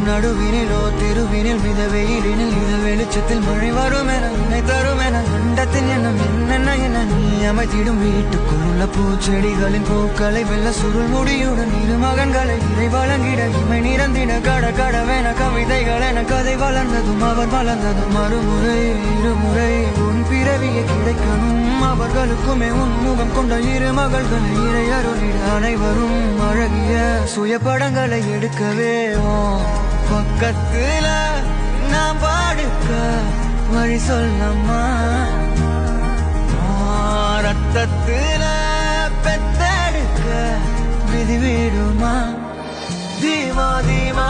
நடுவினிலோ தெருவினில் மித வெயிலினில் இத வெளிச்சத்தில் மழை வரும் என நினை தரும் என அண்டத்தின் எண்ணம் என்னென்ன என நீ அமைத்திடும் வீட்டுக்குள்ள பூச்செடிகளின் பூக்களை வெள்ள சுருள் முடியுடன் இரு மகன்களை இறை வழங்கிட இமை நிறந்திட கட கடவென கவிதைகள் என கதை வளர்ந்ததும் அவர் வளர்ந்ததும் மறுமுறை இருமுறை உன் பிறவியை கிடைக்கணும் அவர்களுக்குமே உன்முகம் கொண்ட இரு மகள்களை இறை அருளிட அனைவரும் அழகிய சுய படங்களை எடுக்கவே பக்கத்துல நான் பாடுக்க வழி சொல்லம்மா ரத்தத்துல பெத்தெடுக்க விதி விடுமா தீமா தீமா